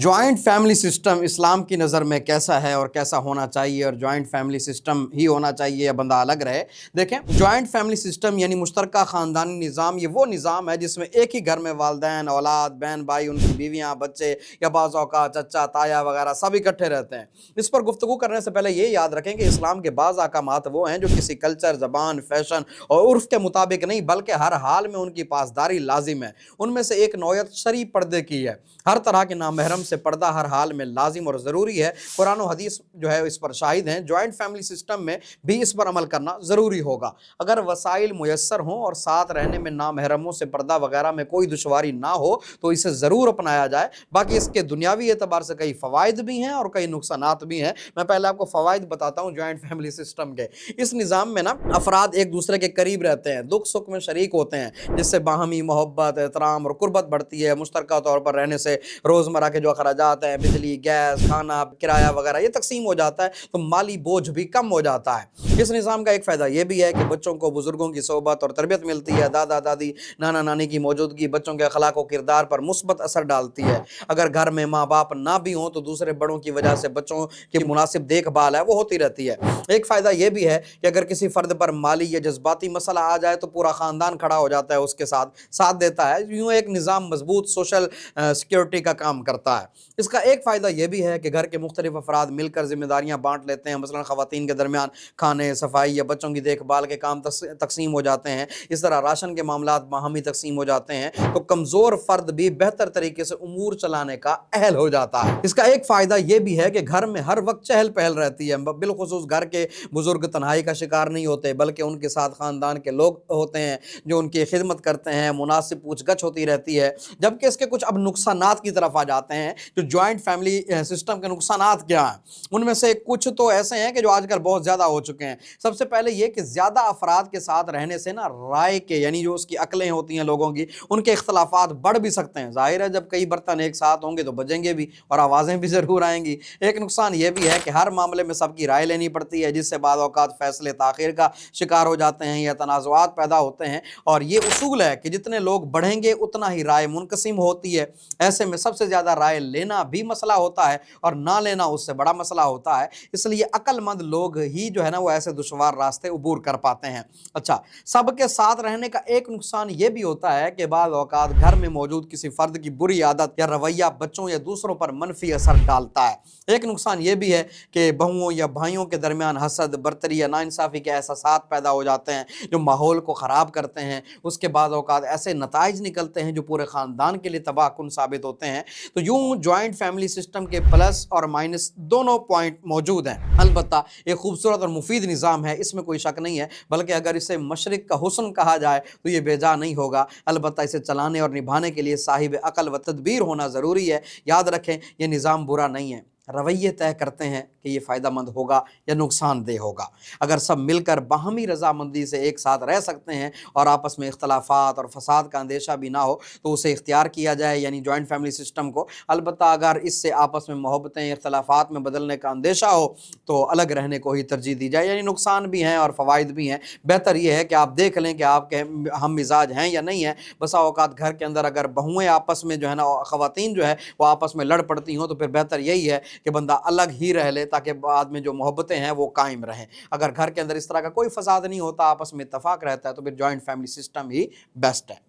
Joint family system इस्लाम की नज़र में कैसा है और कैसा होना चाहिए, और जॉइंट फैमिली सिस्टम ही होना चाहिए या बंदा अलग रहे। देखें, जॉइंट फैमिली सिस्टम यानी मुश्तरका ख़ानदानी निज़ाम, ये वो निज़ाम है जिसमें एक ही घर में वालिदैन, औलाद, बहन भाई, उनकी बीवियाँ, बच्चे या बाज़ औक़ात चचा ताया वगैरह सब इकट्ठे रहते हैं। इस पर गुफ्तगू करने से पहले ये याद रखें कि इस्लाम के बाज़ अहकामात वो हैं जो किसी कल्चर, ज़बान, फ़ैशन और उर्फ़ के मुताबिक नहीं, बल्कि हर हाल में उनकी पासदारी लाजिम है। उनमें से एक नौयत शरई पर्दे की है। हर तरह के नामहरम से पर्दा हर हाल में लाजिम और ज़रूरी है। कुरान और हदीस जो है इस पर शाहिद हैं। जॉइंट फैमिली सिस्टम में भी इस पर अमल करना ज़रूरी होगा। अगर वसाइल मुयस्सर हों और साथ रहने में नामहरमों से पर्दा वगैरह में कोई दुश्वारी ना हो तो इसे ज़रूर अपनाया जाए। बाकी इसके दुनियावी एतबार से कई फ़वाइद भी हैं और कई नुकसानात भी हैं। मैं पहले आपको फ़वाइद बताता हूँ जॉइंट फैमिली सिस्टम के। इस निज़ाम में ना अफराद एक दूसरे के करीब रहते हैं, दुख सुख में शरीक होते हैं, जिससे बाहमी मोहब्बत, एहतराम और कुर्बत बढ़ती है। मुश्तरका तौर पर रहने से रोज़मर्रा के जो अखराजात हैं, बिजली, गैस, खाना, किराया वगैरह, ये तकसीम हो जाता है तो माली बोझ भी कम हो जाता है। इस निज़ाम का एक फ़ायदा ये भी है कि बच्चों को बुज़ुर्गों की सोहबत और तरबियत मिलती है। दादा दादी, नाना नानी की मौजूदगी बच्चों के अखलाक और किरदार पर मुस्बत असर डालती है। अगर घर में माँ बाप ना भी हों तो दूसरे बड़ों की वजह से बच्चों की मुनासिब देखभाल है वो होती रहती है। एक फ़ायदा ये भी है कि अगर किसी फ़र्द पर माली या जज्बाती मसला आ जाए तो पूरा ख़ानदान खड़ा हो जाता है, उसके साथ देता है। यूँ एक निज़ाम मजबूत सोशल सिक्योरिटी का काम करता है। इसका एक फ़ायदा यह भी है कि घर के मुख्तलिफ अफराद मिलकर ज़िम्मेदारियाँ बाँट लेते हैं। मसलन ख़वातीन के दरमियान खाने, सफाई या बच्चों की देखभाल के काम तक़सीम हो जाते हैं। इस तरह राशन के मामलात बाहमी तक़सीम हो जाते हैं तो कमज़ोर फ़र्द भी बेहतर तरीके से उमूर चलाने का अहल हो जाता है। इसका एक फ़ायदा यह भी है कि घर में हर वक्त चहल पहल रहती है। बिलख़ुसूस घर के बुज़ुर्ग तन्हाई का शिकार नहीं होते, बल्कि उनके साथ ख़ानदान के लोग होते हैं जो उनकी खिदमत करते हैं। मुनासिब पूछगछ होती रहती है। जबकि इसके कुछ अब नुकसानात की तरफ आ जाते हैं। जो जॉइंट फैमिली सिस्टम के नुकसानात क्या हैं, उनमें से कुछ तो ऐसे हैं कि जो आजकल बहुत ज़्यादा हो चुके हैं। सबसे पहले ये कि ज़्यादा अफराद के साथ रहने से ना राय के यानी जो उसकी अकलें होती हैं लोगों की, उनके इख्तलाफात बढ़ भी सकते हैं। ज़ाहिर है जब कई बर्तन एक साथ होंगे तो बजेंगे भी और आवाज़ें भी ज़रूर आएंगी। एक नुकसान ये भी है कि हर मामले में सबकी राय लेनी पड़ती है, जिससे बाद औक़ात फ़ैसले ताख़ीर का शिकार हो जाते हैं या तनाज़ुआत पैदा होते हैं। और ये उसूल है कि जितने लोग बढ़ेंगे उतना ही राय मुनक़सिम होती है। ऐसे में सबसे ज़्यादा राय लेना भी मसला होता है और ना लेना उससे बड़ा मसला होता है। इसलिए अक्लमंद लोग ही जो है ना वो ऐसे दुश्वार रास्ते अबूर कर पाते हैं। अच्छा, सबके साथ रहने का एक नुकसान ये भी होता है कि बाद औक़ात घर में मौजूद किसी फ़र्द की बुरी आदत या रवैया बच्चों या दूसरों पर मनफी असर डालता है। एक नुकसान ये भी है कि बहुओं या भाइयों के दरमियान हसद, बर्तरी या नाइंसाफ़ी के एहसासात पैदा हो जाते हैं जो माहौल को ख़राब करते हैं। उसके बाद औक़ात ऐसे नताइज निकलते हैं जो पूरे ख़ानदान के लिए तबाहकुन साबित होते हैं। तो यूँ जॉइंट फैमिली सिस्टम के प्लस और माइनस दोनों पॉइंट मौजूद हैं। अलबत्ता एक खूबसूरत और मुफीद निज़ाम है, इसमें कोई शक नहीं है, बल्कि अगर इसे मशरिक़ का हुस्न कहा जाए तो ये बेजा नहीं होगा। अलबत्ता इसे चलाने और निभाने के लिए साहिब अक़ल व तदबीर होना ज़रूरी है। याद रखें, ये निज़ाम बुरा नहीं है, रवैये तय करते हैं कि ये फ़ायदेमंद होगा या नुकसानदेह होगा। अगर सब मिलकर बाहमी रज़ामंदी से एक साथ रह सकते हैं और आपस में इख्तलाफात और फ़साद का अंदेशा भी ना हो तो उसे इख्तियार किया जाए, यानी जॉइंट फैमिली सिस्टम को। अलबत्ता अगर इससे आपस में मोहब्बतें इख्तलाफात में बदलने का अंदेशा हो तो अलग रहने को ही तरजीह दी जाए। यानी नुकसान भी हैं और फ़वाइद भी हैं। बेहतर ये है कि आप देख लें कि आपके हम मिजाज हैं या नहीं है। बसा औक़ात घर के अंदर अगर बहुएँ आपस में जो है ना ख़वातीन जो है वो आपस में लड़ पड़ती हों तो फिर बेहतर यही है कि बंदा अलग ही रह ले, ताकि बाद में जो मोहब्बतें हैं वो कायम रहें। अगर घर के अंदर इस तरह का कोई फ़साद नहीं होता, आपस में इत्तफ़ाक़ रहता है, तो फिर जॉइंट फैमिली सिस्टम ही बेस्ट है।